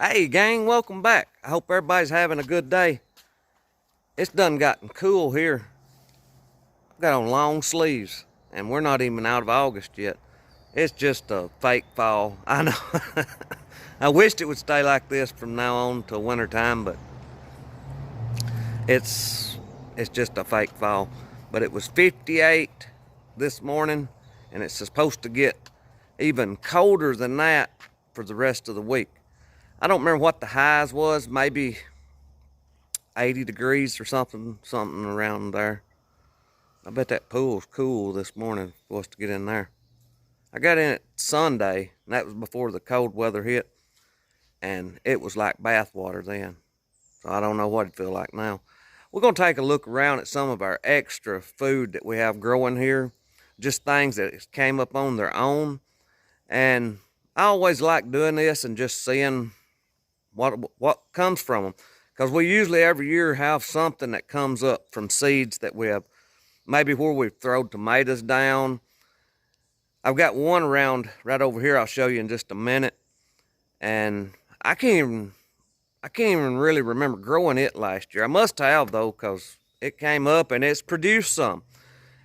Hey gang, welcome back. I hope everybody's having a good day. It's done gotten cool here. I've got on long sleeves and we're not even out of August yet. It's just a fake fall. I know. I wished it would stay like this from now on till winter time, but it's it's just a fake fall. But it was 58 this morning and it's supposed to get even colder than that for the rest of the week. I don't remember what the highs was, maybe 80 degrees or something around there. I bet that pool's cool this morning for us to get in there. I got in it Sunday, and that was before the cold weather hit, and it was like bath water then. So I don't know what it'd feel like now. We're going to take a look around at some of our extra food that we have growing here, just things that came up on their own. And I always like doing this and just seeing what comes from them. Because we usually every year have something that comes up from seeds that we have, maybe where we've thrown tomatoes down. I've got one around right over here I'll show you in just a minute. And I can't even really remember growing it last year. I must have though, because it came up and it's produced some.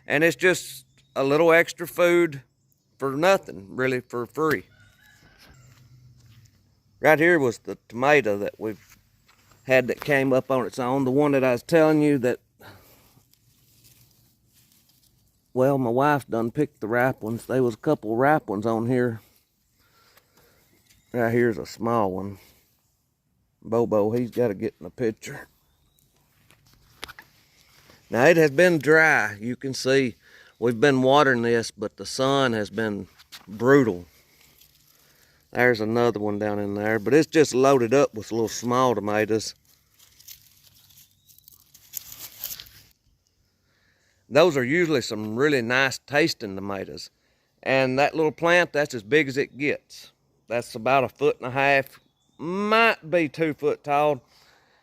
And it's just a little extra food for nothing, really, for free. Right here was the tomato that we've had that came up on its own. The one that I was telling you that, well, my wife done picked the ripe ones. There was a couple ripe ones on here. Right here's a small one. Bobo, he's got to get in the picture. Now it has been dry. You can see we've been watering this, but the sun has been brutal. There's another one down in there, but it's just loaded up with little small tomatoes. Those are usually some really nice tasting tomatoes. And that little plant, that's as big as it gets. That's about 1.5 feet, might be 2 foot tall.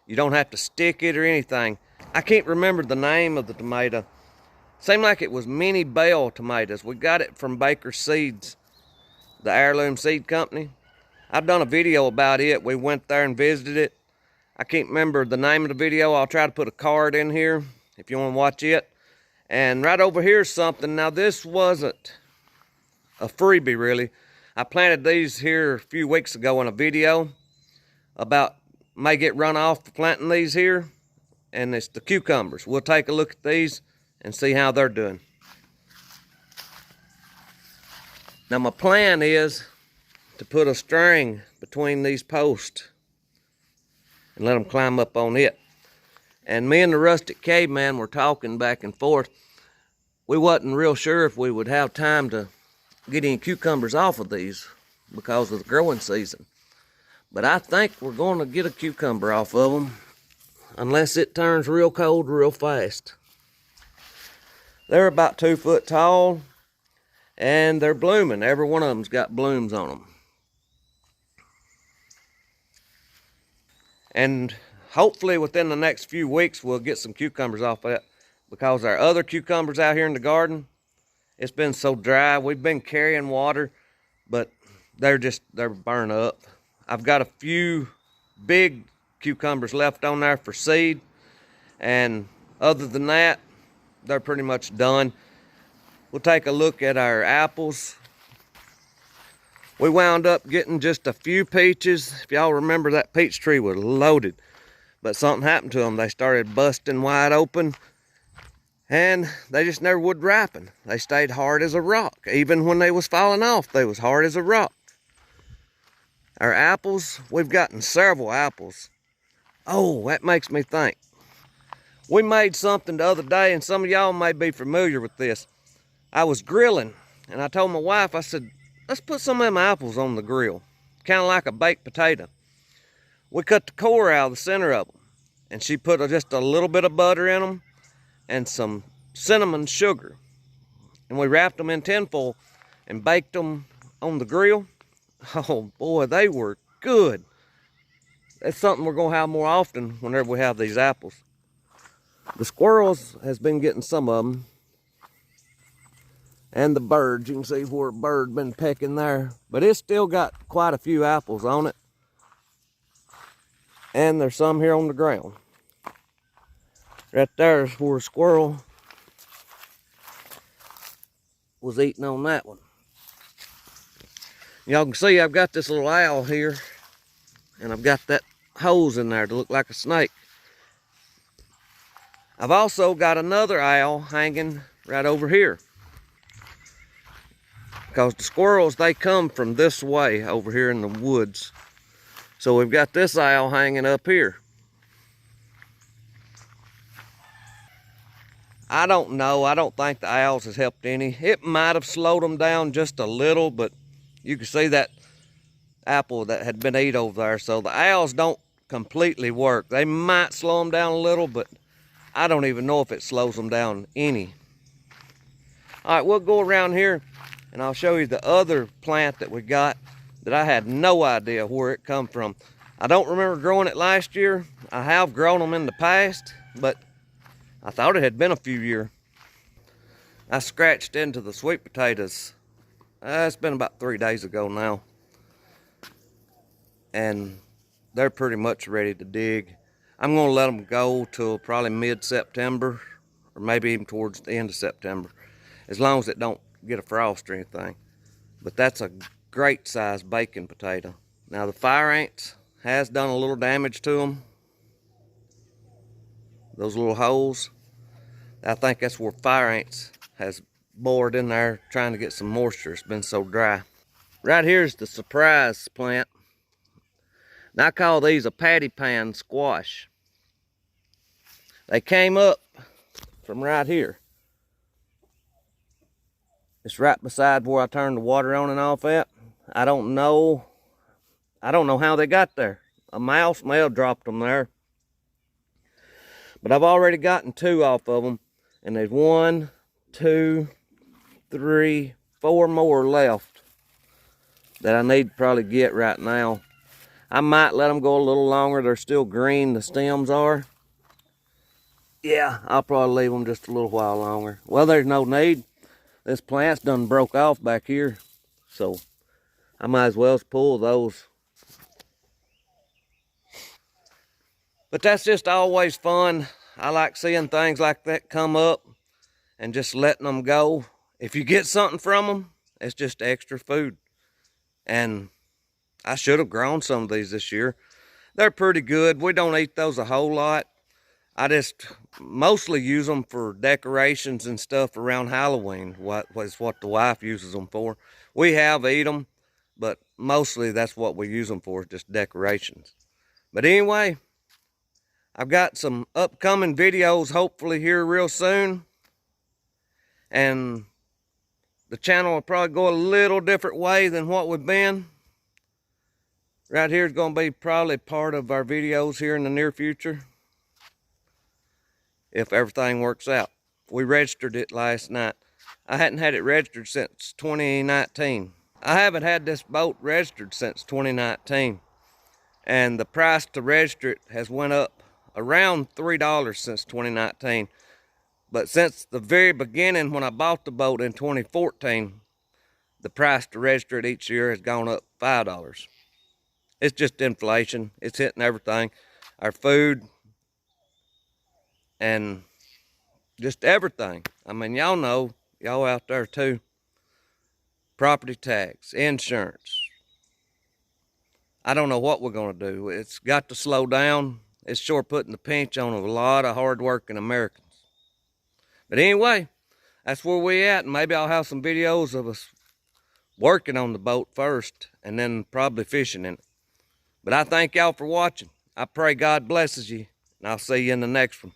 You don't have to stick it or anything. I can't remember the name of the tomato. Seemed like it was mini bell tomatoes. We got it from Baker Seeds, the heirloom seed company. I've done a video about it. We went there and visited it. I can't remember the name of the video. I'll try to put a card in here if you want to watch it. And right over here is something. Now this wasn't a freebie really. I planted these here a few weeks ago in a video about may get run off for planting these here. And it's the cucumbers. We'll take a look at these and see how they're doing. Now my plan is to put a string between these posts and let them climb up on it. And me and the rustic caveman were talking back and forth. We wasn't real sure if we would have time to get any cucumbers off of these because of the growing season. But I think we're going to get a cucumber off of them unless it turns real cold real fast. They're about 2 foot tall and they're blooming. Every one of them's got blooms on them. And hopefully within the next few weeks we'll get some cucumbers off of it, because our other cucumbers out here in the garden, it's been so dry. We've been carrying water, but they're burned up. I've got a few big cucumbers left on there for seed, and other than that, they're pretty much done. We'll take a look at our apples. We wound up getting just a few peaches. If y'all remember, that peach tree was loaded, but something happened to them. They started busting wide open and they just never would ripen. They stayed hard as a rock. Even when they was falling off, they was hard as a rock. Our apples, we've gotten several apples. Oh, that makes me think. We made something the other day, and some of y'all may be familiar with this. I was grilling, and I told my wife, I said, let's put some of them apples on the grill, kind of like a baked potato. We cut the core out of the center of them, and she put just a little bit of butter in them and some cinnamon sugar. And we wrapped them in tinfoil and baked them on the grill. Oh boy, they were good. That's something we're going to have more often whenever we have these apples. The squirrels has been getting some of them. And the birds, you can see where a bird been pecking there. But it's still got quite a few apples on it. And there's some here on the ground. Right there is where a squirrel was eating on that one. Y'all can see I've got this little owl here, and I've got that hose in there to look like a snake. I've also got another owl hanging right over here, because the squirrels, they come from this way over here in the woods. So we've got this owl hanging up here. I don't know. I don't think the owls has helped any. It might have slowed them down just a little, but you can see that apple that had been eaten over there. So the owls don't completely work. They might slow them down a little, but I don't even know if it slows them down any. All right, we'll go around here and I'll show you the other plant that we got that I had no idea where it come from. I don't remember growing it last year. I have grown them in the past, but I thought it had been a few years. I scratched into the sweet potatoes. It's been about 3 days ago now. And they're pretty much ready to dig. I'm gonna let them go till probably mid-September, or maybe even towards the end of September, as long as it don't get a frost or anything. But that's a great sized baking potato. Now the fire ants has done a little damage to them. Those little holes, I think that's where fire ants has bored in there trying to get some moisture. It's been so dry. Right here's the surprise plant. Now I call these a patty pan squash. They came up from right here. It's right beside where I turned the water on and off at. I don't know how they got there. A mouse may have dropped them there. But I've already gotten 2 off of them. And there's 1, 2, 3, 4 more left that I need to probably get right now. I might let them go a little longer. They're still green, the stems are. Yeah, I'll probably leave them just a little while longer. Well, there's no need. This plant's done broke off back here. So I might as well pull those. But that's just always fun. I like seeing things like that come up and just letting them go. If you get something from them, it's just extra food. And I should have grown some of these this year. They're pretty good. We don't eat those a whole lot. I just mostly use them for decorations and stuff around Halloween. What the wife uses them for. We have eat them, but mostly that's what we use them for, just decorations. But anyway, I've got some upcoming videos hopefully here real soon. And the channel will probably go a little different way than what we've been. Right here is going to be probably part of our videos here in the near future, if everything works out. We registered it last night. I hadn't had it registered since 2019. I haven't had this boat registered since 2019. And the price to register it has went up around $3 since 2019. But since the very beginning, when I bought the boat in 2014, the price to register it each year has gone up $5. It's just inflation. It's hitting everything. Our food and just everything. I mean, y'all know, y'all out there too. Property tax, insurance. I don't know what we're going to do. It's got to slow down. It's sure putting the pinch on a lot of hard-working Americans. But anyway, that's where we at. And maybe I'll have some videos of us working on the boat first and then probably fishing in it. But I thank y'all for watching. I pray God blesses you, and I'll see you in the next one.